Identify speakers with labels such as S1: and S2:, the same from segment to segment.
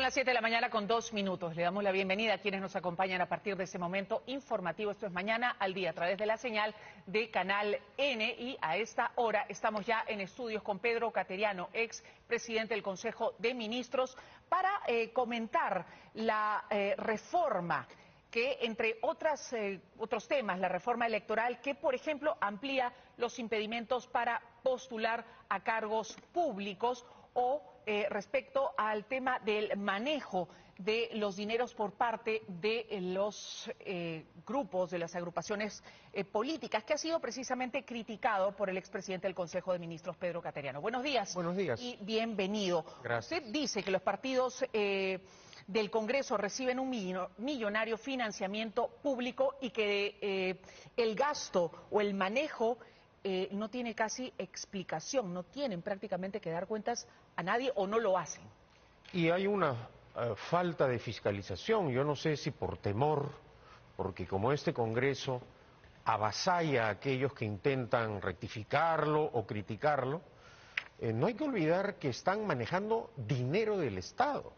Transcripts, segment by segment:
S1: las 7 de la mañana con 2 minutos. Le damos la bienvenida a quienes nos acompañan a partir de este momento informativo. Esto es Mañana al Día a través de la señal de Canal N, y a esta hora estamos ya en estudios con Pedro Cateriano, ex presidente del Consejo de Ministros, para comentar la reforma que, entre otros temas, la reforma electoral que, por ejemplo, amplía los impedimentos para postular a cargos públicos, o respecto al tema del manejo de los dineros por parte de los grupos, de las agrupaciones políticas, que ha sido precisamente criticado por el expresidente del Consejo de Ministros, Pedro Cateriano. Buenos días.
S2: Buenos días.
S1: Y bienvenido.
S2: Gracias.
S1: Usted dice que los partidos del Congreso reciben un millonario financiamiento público y que el gasto o el manejo no tiene casi explicación, no tienen prácticamente que dar cuentas a nadie o no lo hacen.
S2: Y hay una falta de fiscalización, yo no sé si por temor, porque como este Congreso avasalla a aquellos que intentan rectificarlo o criticarlo, no hay que olvidar que están manejando dinero del Estado.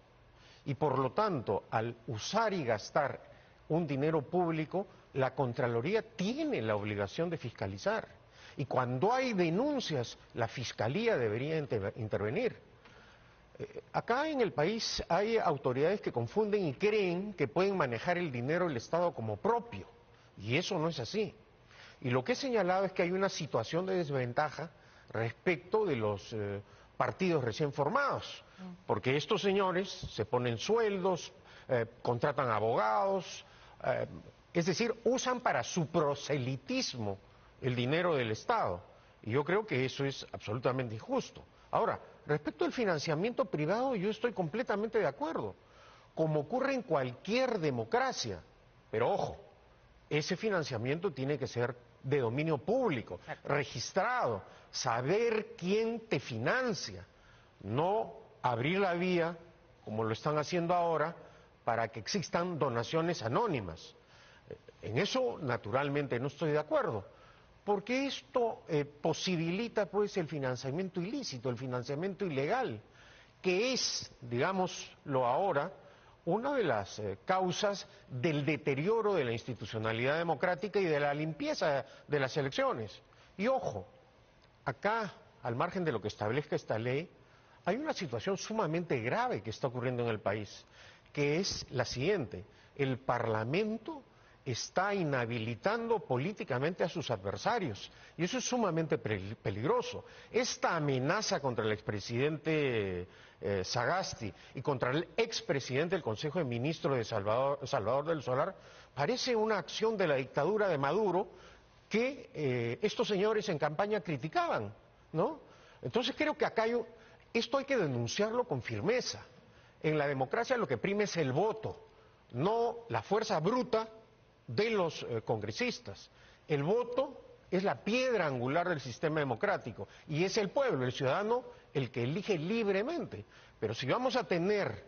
S2: Y por lo tanto, al usar y gastar un dinero público, la Contraloría tiene la obligación de fiscalizar. Y cuando hay denuncias, la Fiscalía debería intervenir. Acá en el país hay autoridades que confunden y creen que pueden manejar el dinero del Estado como propio. Y eso no es así. Y lo que he señalado es que hay una situación de desventaja respecto de los partidos recién formados. Porque estos señores se ponen sueldos, contratan abogados, es decir, usan para su proselitismo el dinero del Estado. Y yo creo que eso es absolutamente injusto. Ahora, respecto al financiamiento privado, yo estoy completamente de acuerdo, como ocurre en cualquier democracia. Pero ojo, ese financiamiento tiene que ser de dominio público, registrado, saber quién te financia, no abrir la vía, como lo están haciendo ahora, para que existan donaciones anónimas. En eso, naturalmente, no estoy de acuerdo, porque esto posibilita pues el financiamiento ilícito, el financiamiento ilegal, que es, digámoslo ahora, una de las causas del deterioro de la institucionalidad democrática y de la limpieza de las elecciones. Y ojo, acá, al margen de lo que establezca esta ley, hay una situación sumamente grave que está ocurriendo en el país, que es la siguiente: el Parlamento está inhabilitando políticamente a sus adversarios, y eso es sumamente peligroso. Esta amenaza contra el expresidente Sagasti y contra el expresidente del Consejo de Ministros de Salvador del Solar parece una acción de la dictadura de Maduro que estos señores en campaña criticaban, ¿no? Entonces creo que acá esto hay que denunciarlo con firmeza. En la democracia lo que prima es el voto, no la fuerza bruta de los congresistas. El voto es la piedra angular del sistema democrático y es el pueblo, el ciudadano, el que elige libremente. Pero si vamos a tener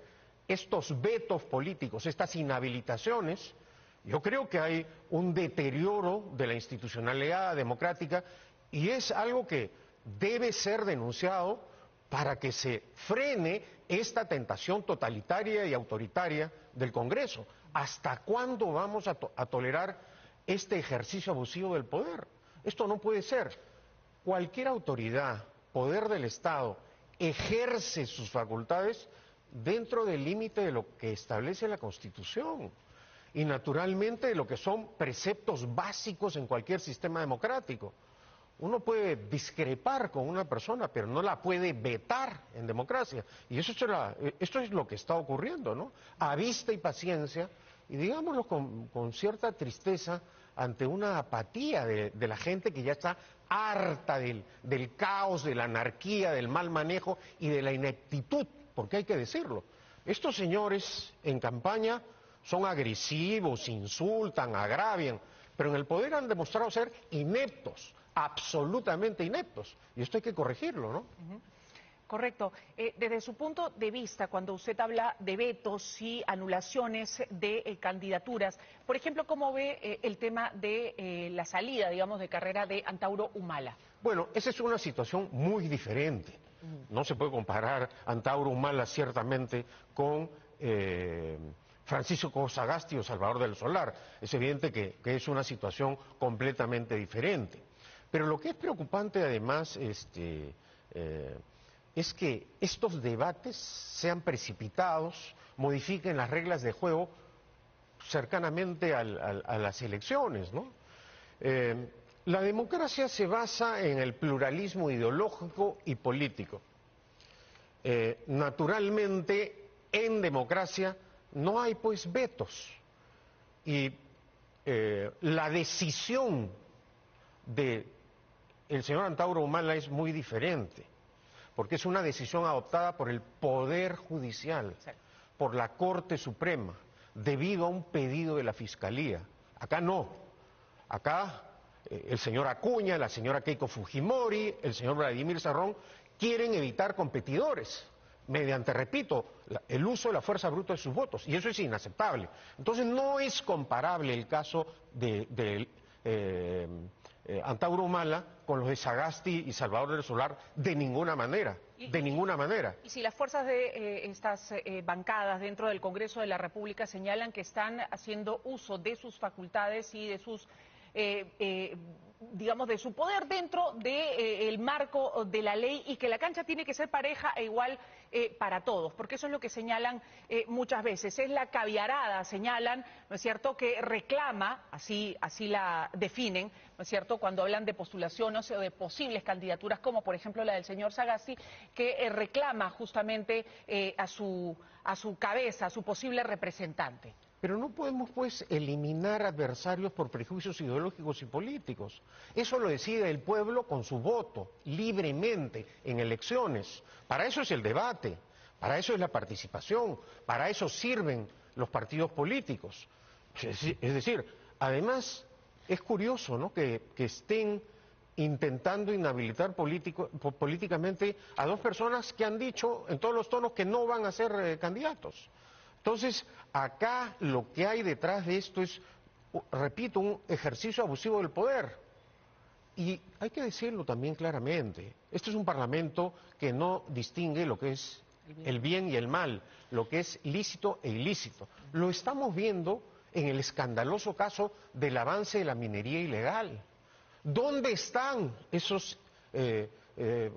S2: estos vetos políticos, estas inhabilitaciones, yo creo que hay un deterioro de la institucionalidad democrática, y es algo que debe ser denunciado para que se frene esta tentación totalitaria y autoritaria del Congreso. ¿Hasta cuándo vamos a tolerar este ejercicio abusivo del poder? Esto no puede ser. Cualquier autoridad, poder del Estado, ejerce sus facultades dentro del límite de lo que establece la Constitución y naturalmente de lo que son preceptos básicos en cualquier sistema democrático. Uno puede discrepar con una persona, pero no la puede vetar en democracia. Y esto es lo que está ocurriendo, ¿no? A vista y paciencia, y digámoslo con cierta tristeza, ante una apatía de la gente que ya está harta del caos, de la anarquía, del mal manejo y de la ineptitud, porque hay que decirlo. Estos señores en campaña son agresivos, insultan, agravian, pero en el poder han demostrado ser ineptos, absolutamente ineptos, y esto hay que corregirlo, ¿no?
S1: Correcto. Desde su punto de vista, cuando usted habla de vetos y anulaciones de candidaturas, por ejemplo, ¿cómo ve el tema de la salida, digamos, de carrera de Antauro Humala?
S2: Bueno, esa es una situación muy diferente. No se puede comparar Antauro Humala ciertamente con Francisco Sagasti o Salvador del Solar. Es evidente que es una situación completamente diferente. Pero lo que es preocupante además es que estos debates sean precipitados, modifiquen las reglas de juego cercanamente a las elecciones, ¿no? La democracia se basa en el pluralismo ideológico y político. Naturalmente, en democracia no hay pues vetos. Y la decisión del señor Antauro Humala es muy diferente, porque es una decisión adoptada por el Poder Judicial, por la Corte Suprema, debido a un pedido de la Fiscalía. Acá no. Acá el señor Acuña, la señora Keiko Fujimori, el señor Vladimir Cerrón quieren evitar competidores mediante, repito, el uso de la fuerza bruta de sus votos, y eso es inaceptable. Entonces no es comparable el caso de Antauro Humala con los de Sagasti y Salvador del Solar de ninguna manera, de ninguna manera.
S1: Y si las fuerzas de estas bancadas dentro del Congreso de la República señalan que están haciendo uso de sus facultades y de sus digamos, de su poder dentro del marco de la ley y que la cancha tiene que ser pareja e igual para todos, porque eso es lo que señalan muchas veces, es la caviarada, señalan, ¿no es cierto?, que reclama, así la definen, ¿no es cierto?, cuando hablan de postulaciones o de posibles candidaturas, como por ejemplo la del señor Sagasti, que reclama justamente a su cabeza, a su posible representante.
S2: Pero no podemos, pues, eliminar adversarios por prejuicios ideológicos y políticos. Eso lo decide el pueblo con su voto, libremente, en elecciones. Para eso es el debate, para eso es la participación, para eso sirven los partidos políticos. Es decir, además, es curioso, ¿no?, que estén intentando inhabilitar políticamente a dos personas que han dicho en todos los tonos que no van a ser candidatos. Entonces, acá lo que hay detrás de esto es, repito, un ejercicio abusivo del poder. Y hay que decirlo también claramente, este es un parlamento que no distingue lo que es el bien y el mal, lo que es lícito e ilícito. Lo estamos viendo en el escandaloso caso del avance de la minería ilegal. ¿Dónde están esos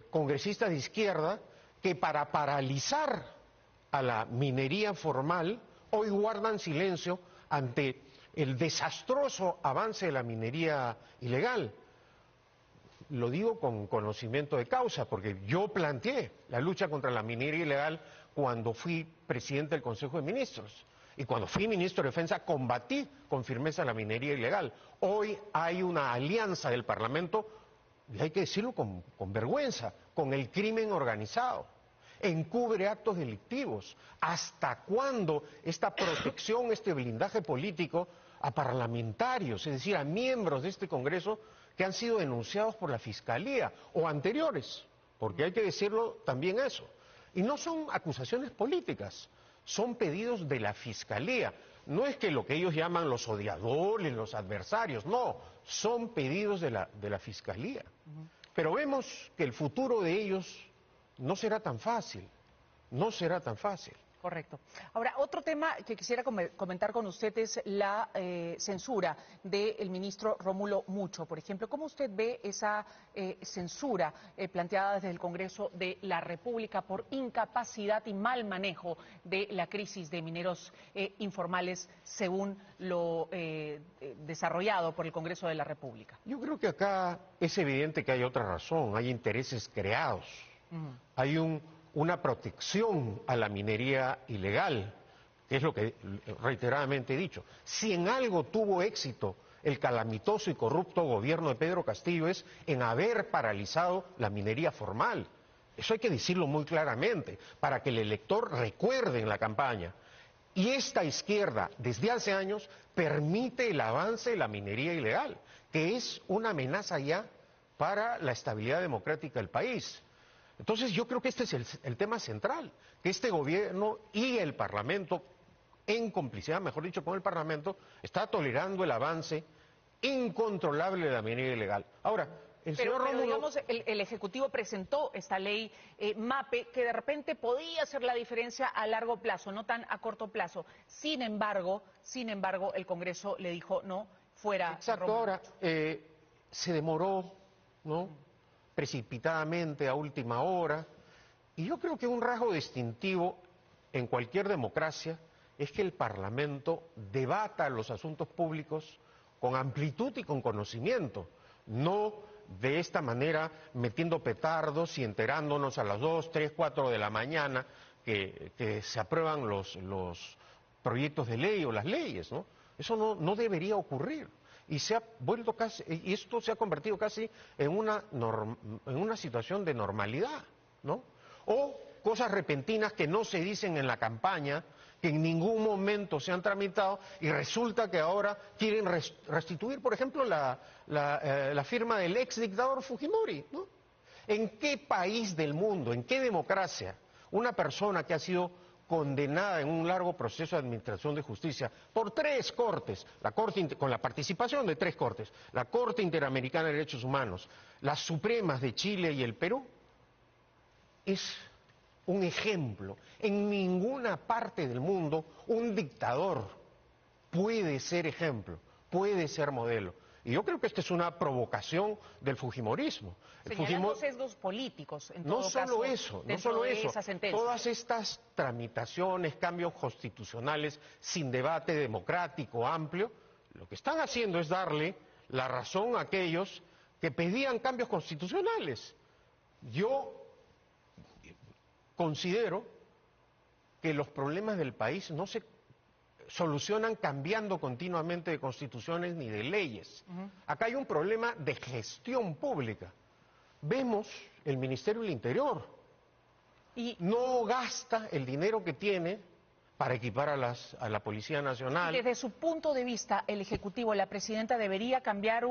S2: congresistas de izquierda que para paralizar a la minería formal hoy guardan silencio ante el desastroso avance de la minería ilegal? Lo digo con conocimiento de causa, porque yo planteé la lucha contra la minería ilegal cuando fui presidente del Consejo de Ministros. Y cuando fui ministro de Defensa combatí con firmeza la minería ilegal. Hoy hay una alianza del Parlamento, y hay que decirlo con vergüenza, con el crimen organizado. Encubre actos delictivos. ¿Hasta cuándo esta protección, este blindaje político a parlamentarios, es decir, a miembros de este Congreso que han sido denunciados por la Fiscalía o anteriores? Porque hay que decirlo también eso. Y no son acusaciones políticas, son pedidos de la Fiscalía. No es que lo que ellos llaman los odiadores, los adversarios, no, son pedidos de la Fiscalía. Pero vemos que el futuro de ellos no será tan fácil, no será tan fácil.
S1: Correcto. Ahora, otro tema que quisiera comentar con usted es la censura del ministro Rómulo Mucho. Por ejemplo, ¿cómo usted ve esa censura planteada desde el Congreso de la República por incapacidad y mal manejo de la crisis de mineros informales, según lo desarrollado por el Congreso de la República?
S2: Yo creo que acá es evidente que hay otra razón, hay intereses creados, hay una protección a la minería ilegal, que es lo que reiteradamente he dicho. Si en algo tuvo éxito el calamitoso y corrupto gobierno de Pedro Castillo es en haber paralizado la minería formal. Eso hay que decirlo muy claramente, para que el elector recuerde en la campaña. Y esta izquierda, desde hace años, permite el avance de la minería ilegal, que es una amenaza ya para la estabilidad democrática del país. Entonces yo creo que este es el tema central, que este gobierno y el Parlamento, en complicidad, mejor dicho, con el Parlamento, está tolerando el avance incontrolable de la minería ilegal. Ahora,
S1: Pero digamos, el Ejecutivo presentó esta ley MAPE que de repente podía hacer la diferencia a largo plazo, no tan a corto plazo. Sin embargo, el Congreso le dijo no, fuera.
S2: Exacto, ahora se demoró, ¿no? Precipitadamente, a última hora, y yo creo que un rasgo distintivo en cualquier democracia es que el Parlamento debata los asuntos públicos con amplitud y con conocimiento, no de esta manera metiendo petardos y enterándonos a las 2, 3, 4 de la mañana que se aprueban los proyectos de ley o las leyes, ¿no? Eso no debería ocurrir. Y se ha vuelto casi, y esto se ha convertido casi en una situación de normalidad, ¿no? O cosas repentinas que no se dicen en la campaña, que en ningún momento se han tramitado y resulta que ahora quieren restituir, por ejemplo, la firma del ex dictador Fujimori, ¿no? ¿En qué país del mundo, en qué democracia, una persona que ha sido condenada en un largo proceso de administración de justicia por 3 cortes, con la participación de 3 cortes, la Corte Interamericana de Derechos Humanos, las Supremas de Chile y el Perú, es un ejemplo? En ninguna parte del mundo un dictador puede ser ejemplo, puede ser modelo. Y yo creo que esta es una provocación del fujimorismo.
S1: Señalando sesgos políticos, en todo caso.
S2: No solo eso, no solo eso.
S1: Sentencia.
S2: Todas estas tramitaciones, cambios constitucionales sin debate democrático amplio, lo que están haciendo es darle la razón a aquellos que pedían cambios constitucionales. Yo considero que los problemas del país no se solucionan cambiando continuamente de constituciones ni de leyes. Acá hay un problema de gestión pública. Vemos el Ministerio del Interior y no gasta el dinero que tiene para equipar a la Policía Nacional.
S1: Desde su punto de vista, el Ejecutivo, la Presidenta, debería plantear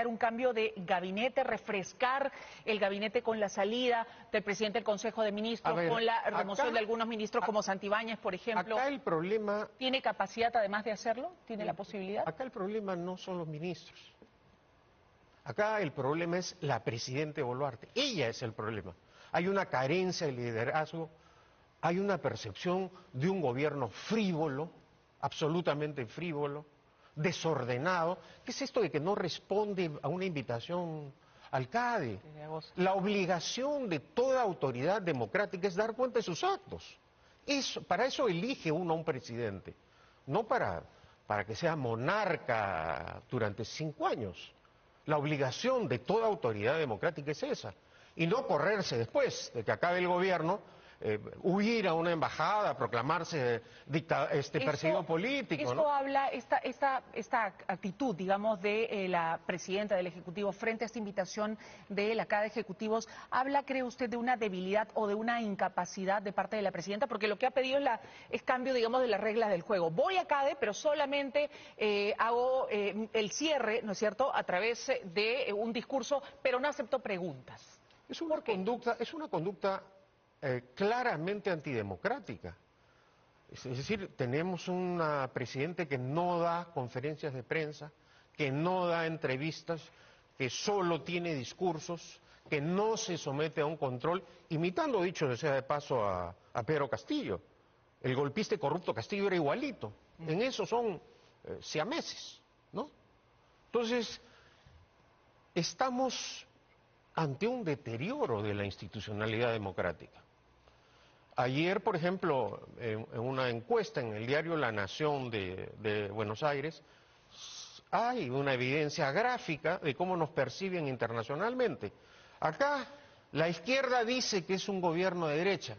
S1: un cambio de gabinete, refrescar el gabinete con la salida del Presidente del Consejo de Ministros, con la remoción de algunos ministros como Santibáñez, por ejemplo.
S2: Acá el problema...
S1: ¿Tiene capacidad además de hacerlo? ¿Tiene la posibilidad?
S2: Acá el problema no son los ministros. Acá el problema es la Presidenta Boluarte. Ella es el problema. Hay una carencia de liderazgo. Hay una percepción de un gobierno frívolo, absolutamente frívolo, desordenado. ¿Qué es esto de que no responde a una invitación al CADE? La obligación de toda autoridad democrática es dar cuenta de sus actos. Para eso elige uno a un presidente, no para que sea monarca durante 5 años. La obligación de toda autoridad democrática es esa. Y no correrse después de que acabe el gobierno, huir a una embajada, proclamarse perseguido político.
S1: Esto
S2: ¿no?
S1: habla, esta actitud, digamos, de la Presidenta del Ejecutivo frente a esta invitación de la CADE de Ejecutivos, ¿habla, cree usted, de una debilidad o de una incapacidad de parte de la Presidenta? Porque lo que ha pedido es cambio, digamos, de las reglas del juego. Voy a CADE, pero solamente hago el cierre, ¿no es cierto?, a través de un discurso, pero no acepto preguntas.
S2: Es una conducta claramente antidemocrática. Es decir, tenemos una presidenta que no da conferencias de prensa, que no da entrevistas, que solo tiene discursos, que no se somete a un control, imitando, dicho sea de paso, a Pedro Castillo. El golpista y corrupto Castillo era igualito. En eso son siameses, ¿no? Entonces, estamos ante un deterioro de la institucionalidad democrática. Ayer, por ejemplo, en una encuesta en el diario La Nación de Buenos Aires, hay una evidencia gráfica de cómo nos perciben internacionalmente. Acá la izquierda dice que es un gobierno de derecha,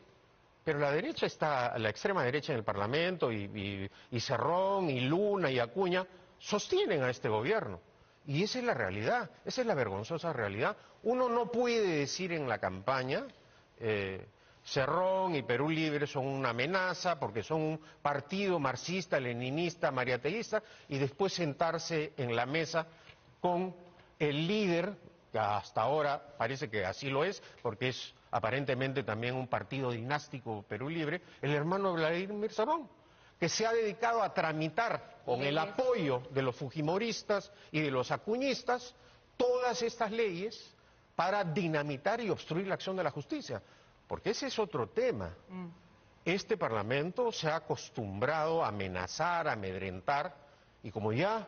S2: pero la extrema derecha en el Parlamento, y Cerrón, y Luna, y Acuña, sostienen a este gobierno. Y esa es la realidad, esa es la vergonzosa realidad. Uno no puede decir en la campaña... Cerrón y Perú Libre son una amenaza porque son un partido marxista, leninista, mariateísta, y después sentarse en la mesa con el líder, que hasta ahora parece que así lo es, porque es aparentemente también un partido dinástico Perú Libre, el hermano Vladimir Cerrón, que se ha dedicado a tramitar con el apoyo de los fujimoristas y de los acuñistas todas estas leyes para dinamitar y obstruir la acción de la justicia. Porque ese es otro tema. Este Parlamento se ha acostumbrado a amenazar, a amedrentar, y como ya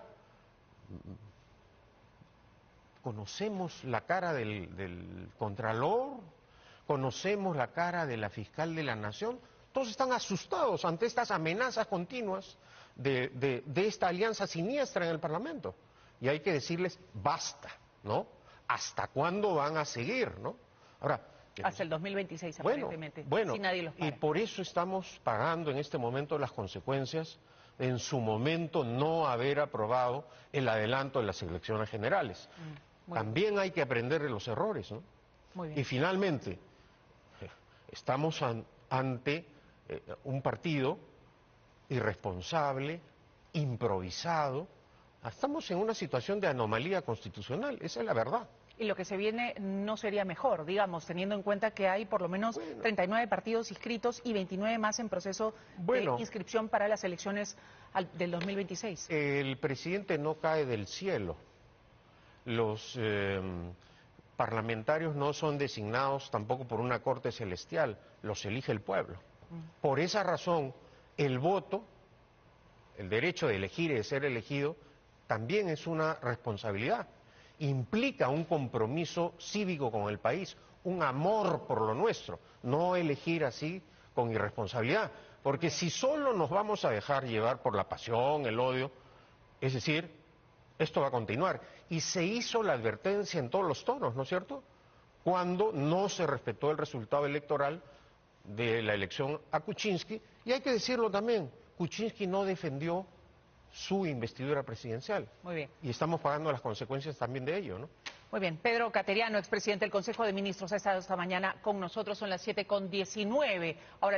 S2: conocemos la cara del Contralor, conocemos la cara de la Fiscal de la Nación, todos están asustados ante estas amenazas continuas de esta alianza siniestra en el Parlamento. Y hay que decirles, basta, ¿no? ¿Hasta cuándo van a seguir, no? Ahora,
S1: hasta el 2026, aparentemente,
S2: bueno,
S1: si nadie los para.
S2: Y por eso estamos pagando en este momento las consecuencias de en su momento no haber aprobado el adelanto de las elecciones generales. También hay que aprender de los errores, ¿no?
S1: Muy bien.
S2: Y finalmente, estamos ante un partido irresponsable, improvisado. Estamos en una situación de anomalía constitucional, esa es la verdad.
S1: Y lo que se viene no sería mejor, digamos, teniendo en cuenta que hay por lo menos 39 partidos inscritos y 29 más en proceso de inscripción para las elecciones del 2026.
S2: El presidente no cae del cielo. Los parlamentarios no son designados tampoco por una corte celestial, los elige el pueblo. Por esa razón, el voto, el derecho de elegir y de ser elegido, también es una responsabilidad. Implica un compromiso cívico con el país, un amor por lo nuestro, no elegir así con irresponsabilidad, porque si solo nos vamos a dejar llevar por la pasión, el odio, es decir, esto va a continuar. Y se hizo la advertencia en todos los tonos, ¿no es cierto?, cuando no se respetó el resultado electoral de la elección a Kuczynski, y hay que decirlo también, Kuczynski no defendió su investidura presidencial.
S1: Muy bien.
S2: Y estamos pagando las consecuencias también de ello, ¿no?
S1: Muy bien. Pedro Cateriano, expresidente del Consejo de Ministros, ha estado esta mañana con nosotros. Son las 7:19. Ahora